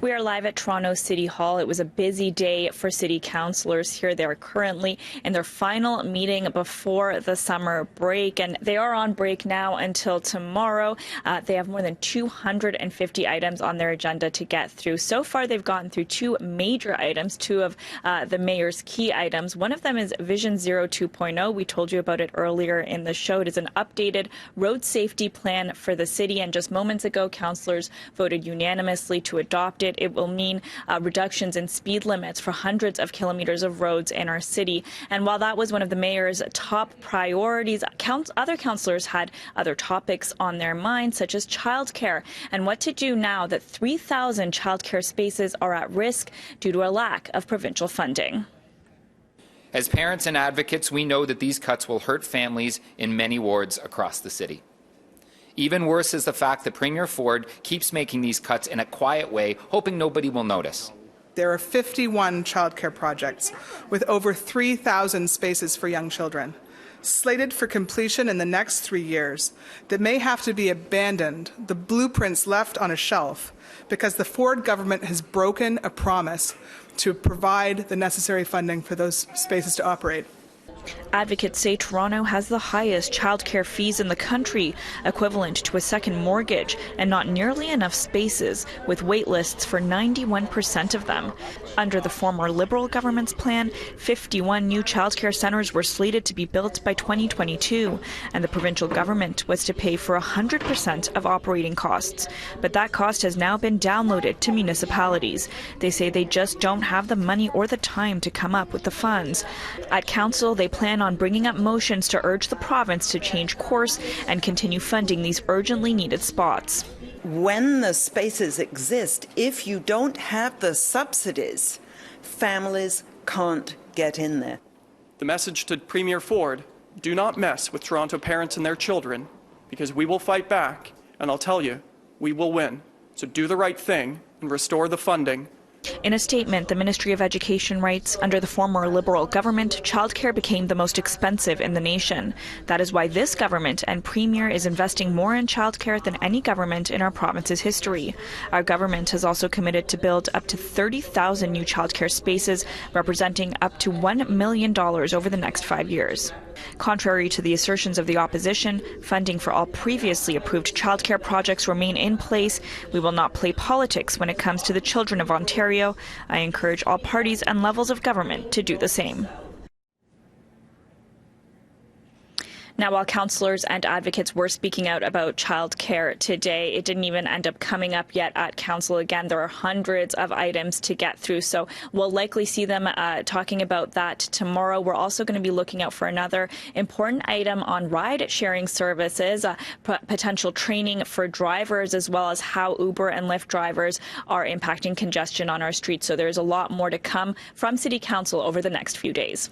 We are live at Toronto City Hall. It was a busy day for city councillors here. They are currently in their final meeting before the summer break, and they are on break now until tomorrow. They have more than 250 items on their agenda to get through. So far, they've gotten through two major items, two of the mayor's key items. One of them is Vision Zero 2.0. We told you about it earlier in the show. It is an updated road safety plan for the city, and just moments ago, councillors voted unanimously to adopt it. It will mean reductions in speed limits for hundreds of kilometers of roads in our city. And while that was one of the mayor's top priorities, other councillors had other topics on their minds, such as childcare and what to do now that 3,000 childcare spaces are at risk due to a lack of provincial funding. As parents and advocates, we know that these cuts will hurt families in many wards across the city. Even worse is the fact that Premier Ford keeps making these cuts in a quiet way, hoping nobody will notice. There are 51 childcare projects with over 3,000 spaces for young children, slated for completion in the next 3 years, that may have to be abandoned, the blueprints left on a shelf, because the Ford government has broken a promise to provide the necessary funding for those spaces to operate. Advocates say Toronto has the highest childcare fees in the country, equivalent to a second mortgage, and not nearly enough spaces, with wait lists for 91% of them. Under the former Liberal government's plan, 51 new childcare centres were slated to be built by 2022, and the provincial government was to pay for 100% of operating costs. But that cost has now been downloaded to municipalities. They say they just don't have the money or the time to come up with the funds. At council, they plan on bringing up motions to urge the province to change course and continue funding these urgently needed spots. When the spaces exist, if you don't have the subsidies, families can't get in there. The message to Premier Ford: do not mess with Toronto parents and their children, because we will fight back, and I'll tell you, we will win. So do the right thing and restore the funding. In a statement, the Ministry of Education writes, under the former Liberal government, childcare became the most expensive in the nation. That is why this government and Premier is investing more in childcare than any government in our province's history. Our government has also committed to build up to 30,000 new childcare spaces, representing up to $1 million over the next 5 years. Contrary to the assertions of the opposition, funding for all previously approved childcare projects remain in place. We will not play politics when it comes to the children of Ontario. I encourage all parties and levels of government to do the same. Now, while councillors and advocates were speaking out about childcare today, it didn't even end up coming up yet at council. Again, there are hundreds of items to get through, so we'll likely see them talking about that tomorrow. We're also going to be looking out for another important item on ride-sharing services, potential training for drivers, as well as how Uber and Lyft drivers are impacting congestion on our streets. So there's a lot more to come from City Council over the next few days.